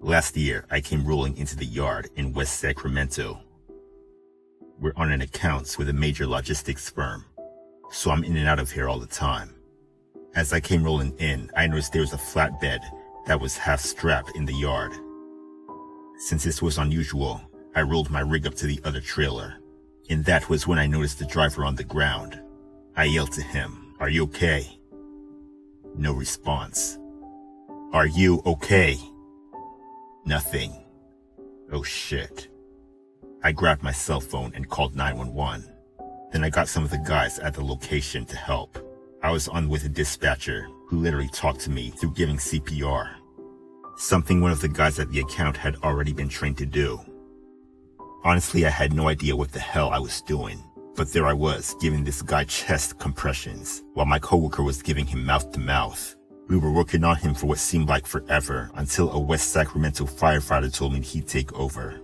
Last year, I came rolling into the yard in West Sacramento. We're on an account with a major logistics firm, so I'm in and out of here all the time. As I came rolling in, I noticed there was a flatbed that was half strapped in the yard. Since this was unusual, I rolled my rig up to the other trailer, and that was when I noticed the driver on the ground. I yelled to him, "Are you okay?" No response. "Are you okay?" Nothing. Oh shit. I grabbed my cell phone and called 911. Then I got some of the guys at the location to help. I was on with a dispatcher who literally talked to me through giving CPR. Something one of the guys at the account had already been trained to do. Honestly, I had no idea what the hell I was doing, but there I was giving this guy chest compressions while my coworker was giving him mouth to mouth. We were working on him for what seemed like forever until a West Sacramento firefighter told me he'd take over.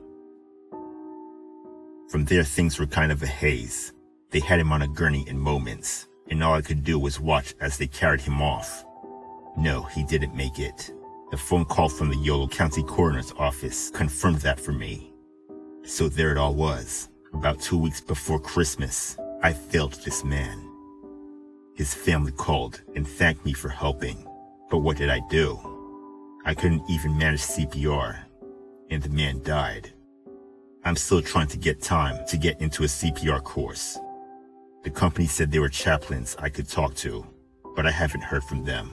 From there, things were kind of a haze. They had him on a gurney in moments, and all I could do was watch as they carried him off. No, he didn't make it. The phone call from the Yolo County Coroner's office confirmed that for me. So there it all was. About 2 weeks before Christmas, I failed this man. His family called and thanked me for helping. But what did I do? I couldn't even manage CPR, and the man died. I'm still trying to get time to get into a CPR course. The company said they were chaplains I could talk to, but I haven't heard from them.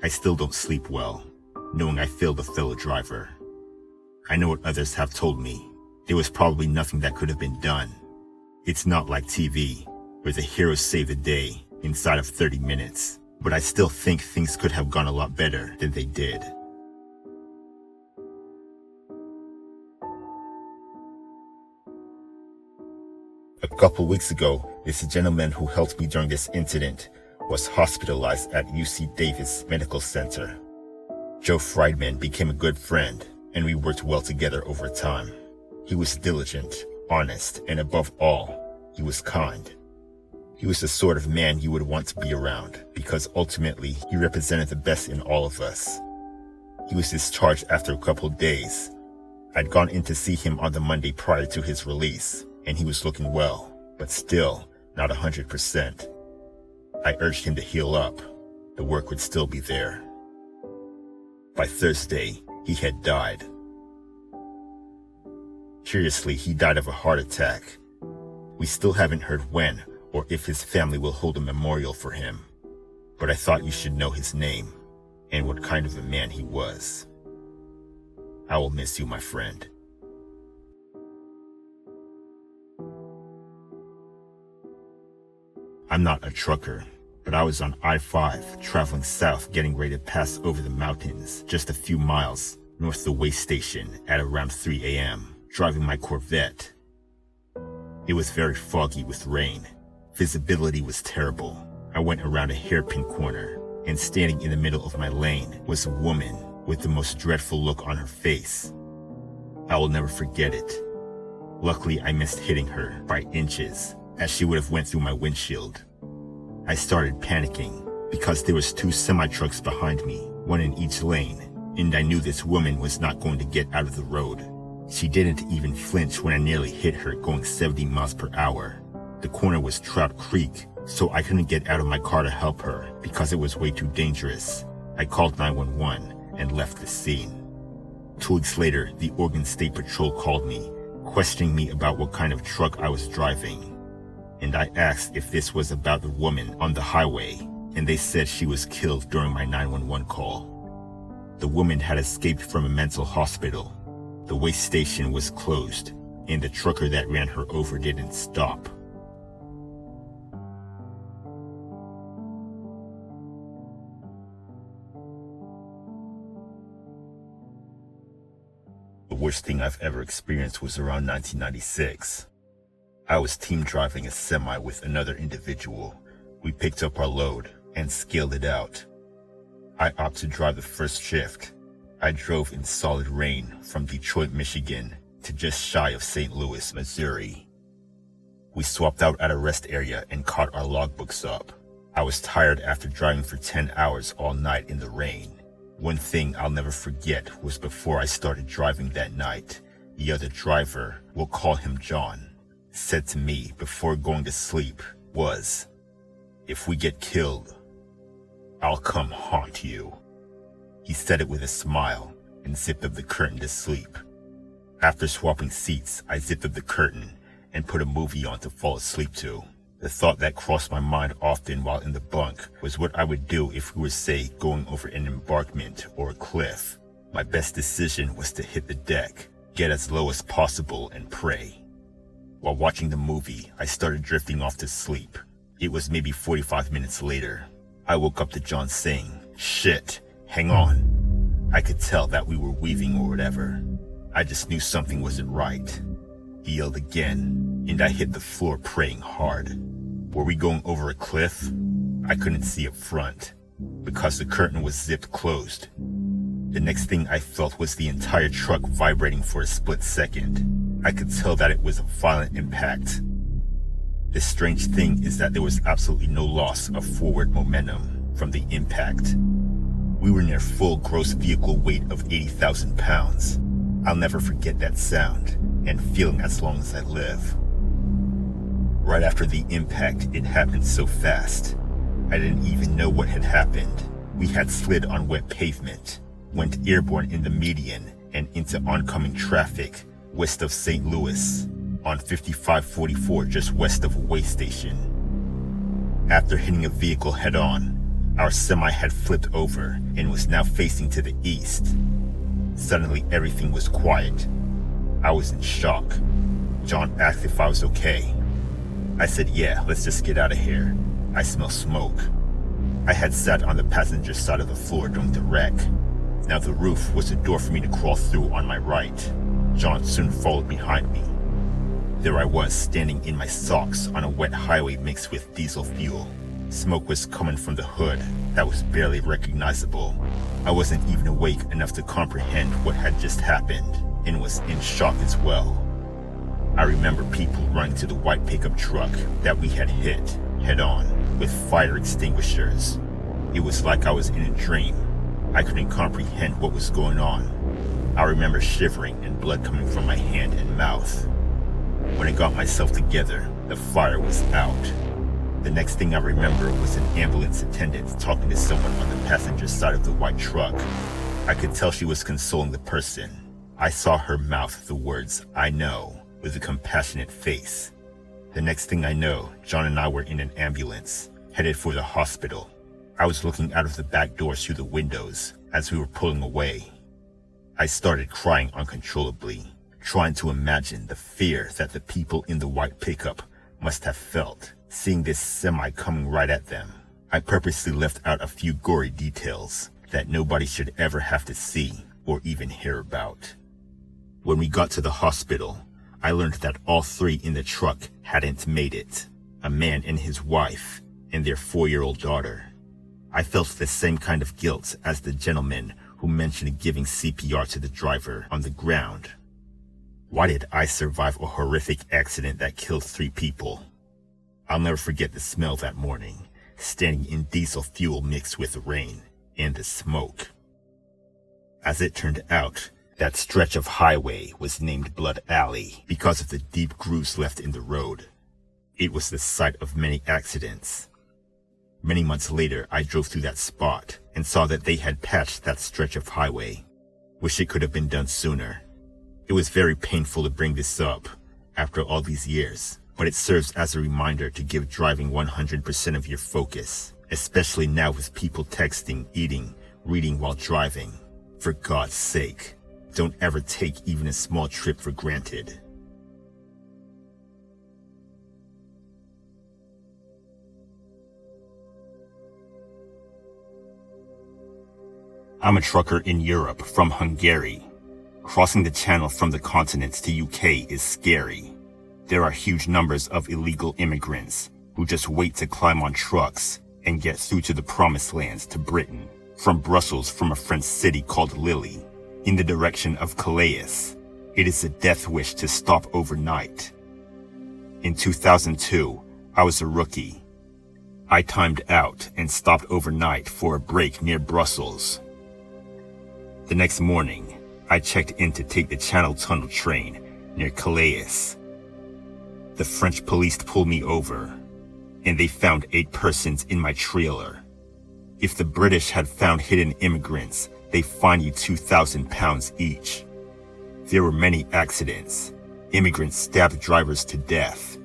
I still don't sleep well, knowing I failed a fellow driver. I know what others have told me. There was probably nothing that could have been done. It's not like TV, where the heroes save the day inside of 30 minutes. But I still think things could have gone a lot better than they did. A couple weeks ago, this gentleman who helped me during this incident was hospitalized at UC Davis Medical Center. Joe Friedman became a good friend, and we worked well together over time. He was diligent, honest, and above all, he was kind. He was the sort of man you would want to be around, because ultimately, he represented the best in all of us. He was discharged after a couple days. I'd gone in to see him on the Monday prior to his release, and he was looking well, but still not 100%. I urged him to heal up. The work would still be there. By Thursday, he had died. Curiously, he died of a heart attack. We still haven't heard when or if his family will hold a memorial for him, but I thought you should know his name and what kind of a man he was. I will miss you, my friend. I'm not a trucker, but I was on I-5 traveling south getting ready to pass over the mountains just a few miles north of the way station at around 3 a.m., driving my Corvette. It was very foggy with rain. Visibility was terrible. I went around a hairpin corner, and standing in the middle of my lane was a woman with the most dreadful look on her face. I will never forget it. Luckily, I missed hitting her by inches, as she would have went through my windshield. I started panicking because there was 2 semi-trucks behind me, one in each lane, and I knew this woman was not going to get out of the road. She didn't even flinch when I nearly hit her going 70 miles per hour. The corner was Trout Creek, so I couldn't get out of my car to help her because it was way too dangerous. I called 911 and left the scene. 2 weeks later, the Oregon State Patrol called me, questioning me about what kind of truck I was driving. And I asked if this was about the woman on the highway, and they said she was killed during my 911 call. The woman had escaped from a mental hospital. The way station was closed, and the trucker that ran her over didn't stop. The worst thing I've ever experienced was around 1996. I was team driving a semi with another individual. We picked up our load and scaled it out. I opted to drive the first shift. I drove in solid rain from Detroit, Michigan to just shy of St. Louis, Missouri. We swapped out at a rest area and caught our logbooks up. I was tired after driving for 10 hours all night in the rain. One thing I'll never forget was before I started driving that night, the other driver, we'll call him John, said to me before going to sleep was, "If we get killed, I'll come haunt you." He said it with a smile and zipped up the curtain to sleep. After swapping seats, I zipped up the curtain and put a movie on to fall asleep to. The thought that crossed my mind often while in the bunk was what I would do if we were, say, going over an embankment or a cliff. My best decision was to hit the deck, get as low as possible, and pray. While watching the movie, I started drifting off to sleep. It was maybe 45 minutes later. I woke up to John saying, "Shit, hang on." I could tell that we were weaving or whatever. I just knew something wasn't right. He yelled again, and I hit the floor praying hard. Were we going over a cliff? I couldn't see up front, because the curtain was zipped closed. The next thing I felt was the entire truck vibrating for a split second. I could tell that it was a violent impact. The strange thing is that there was absolutely no loss of forward momentum from the impact. We were near full gross vehicle weight of 80,000 pounds. I'll never forget that sound and feeling as long as I live. Right after the impact, it happened so fast. I didn't even know what had happened. We had slid on wet pavement, went airborne in the median and into oncoming traffic west of St. Louis on 5544 just west of a way station. After hitting a vehicle head-on, our semi had flipped over and was now facing to the east. Suddenly everything was quiet. I was in shock. John asked if I was okay. I said, "Yeah, let's just get out of here. I smell smoke." I had sat on the passenger side of the floor during the wreck. Now the roof was a door for me to crawl through on my right. John soon followed behind me. There I was, standing in my socks on a wet highway mixed with diesel fuel. Smoke was coming from the hood that was barely recognizable. I wasn't even awake enough to comprehend what had just happened and was in shock as well. I remember people running to the white pickup truck that we had hit head-on with fire extinguishers. It was like I was in a dream. I couldn't comprehend what was going on. I remember shivering and blood coming from my hand and mouth. When I got myself together, the fire was out. The next thing I remember was an ambulance attendant talking to someone on the passenger side of the white truck. I could tell she was consoling the person. I saw her mouth the words, "I know," with a compassionate face. The next thing I know, John and I were in an ambulance, headed for the hospital. I was looking out of the back doors through the windows as we were pulling away. I started crying uncontrollably, trying to imagine the fear that the people in the white pickup must have felt, seeing this semi coming right at them. I purposely left out a few gory details that nobody should ever have to see or even hear about. When we got to the hospital, I learned that all three in the truck hadn't made it. A man and his wife, and their 4-year-old daughter. I felt the same kind of guilt as the gentleman who mentioned giving CPR to the driver on the ground. Why did I survive a horrific accident that killed 3 people? I'll never forget the smell that morning, standing in diesel fuel mixed with rain and the smoke. As it turned out, that stretch of highway was named Blood Alley because of the deep grooves left in the road. It was the site of many accidents. Many months later, I drove through that spot and saw that they had patched that stretch of highway. Wish it could have been done sooner. It was very painful to bring this up after all these years, but it serves as a reminder to give driving 100% of your focus, especially now with people texting, eating, reading while driving. For God's sake, don't ever take even a small trip for granted. I'm a trucker in Europe from Hungary. Crossing the channel from the continents to UK is scary. There are huge numbers of illegal immigrants who just wait to climb on trucks and get through to the promised lands to Britain. From Brussels, from a French city called Lille, in the direction of Calais. It is a death wish to stop overnight. In 2002, I was a rookie. I timed out and stopped overnight for a break near Brussels. The next morning, I checked in to take the Channel Tunnel train near Calais. The French police pulled me over, and they found 8 persons in my trailer. If the British had found hidden immigrants, they fine you £2,000 each. There were many accidents. Immigrants stabbed drivers to death.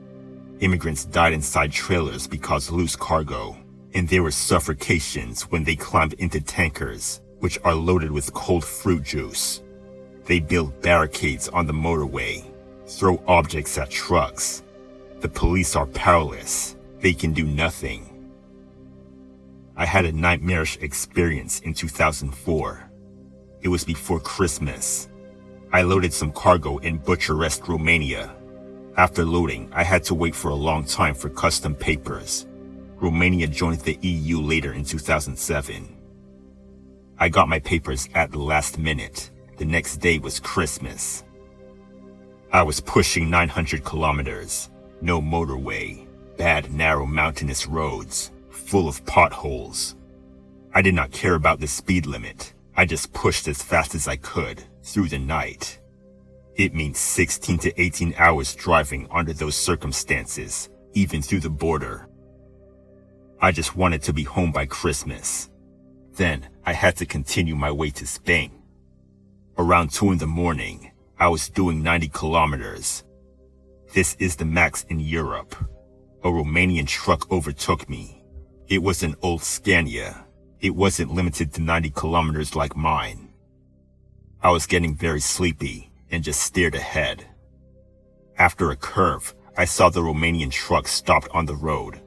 Immigrants died inside trailers because loose cargo, and there were suffocations when they climbed into tankers, which are loaded with cold fruit juice. They build barricades on the motorway, throw objects at trucks. The police are powerless. They can do nothing. I had a nightmarish experience in 2004. It was before Christmas. I loaded some cargo in Bucharest, Romania. After loading, I had to wait for a long time for custom papers. Romania joined the EU later in 2007. I got my papers at the last minute. The next day was Christmas. I was pushing 900 kilometers. No motorway. Bad, narrow, mountainous roads, full of potholes. I did not care about the speed limit. I just pushed as fast as I could, through the night. It means 16 to 18 hours driving under those circumstances, even through the border. I just wanted to be home by Christmas. Then, I had to continue my way to Spain. Around 2 in the morning, I was doing 90 kilometers. This is the max in Europe. A Romanian truck overtook me. It was an old Scania. It wasn't limited to 90 kilometers like mine. I was getting very sleepy and just stared ahead. After a curve, I saw the Romanian truck stopped on the road.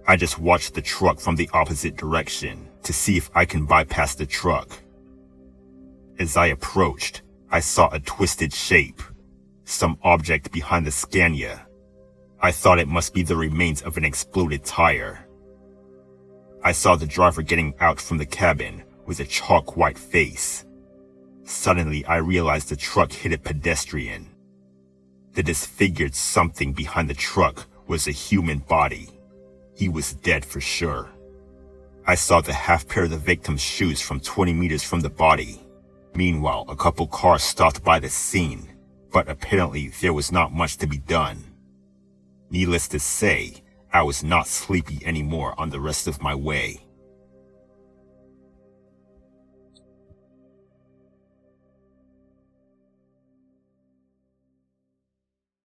I just watched the truck from the opposite direction to see if I can bypass the truck. As I approached, I saw a twisted shape, some object behind the Scania. I thought it must be the remains of an exploded tire. I saw the driver getting out from the cabin with a chalk white face. Suddenly, I realized the truck hit a pedestrian. The disfigured something behind the truck was a human body. He was dead for sure. I saw the half pair of the victim's shoes from 20 meters from the body. Meanwhile, a couple cars stopped by the scene, but apparently there was not much to be done. Needless to say, I was not sleepy anymore on the rest of my way.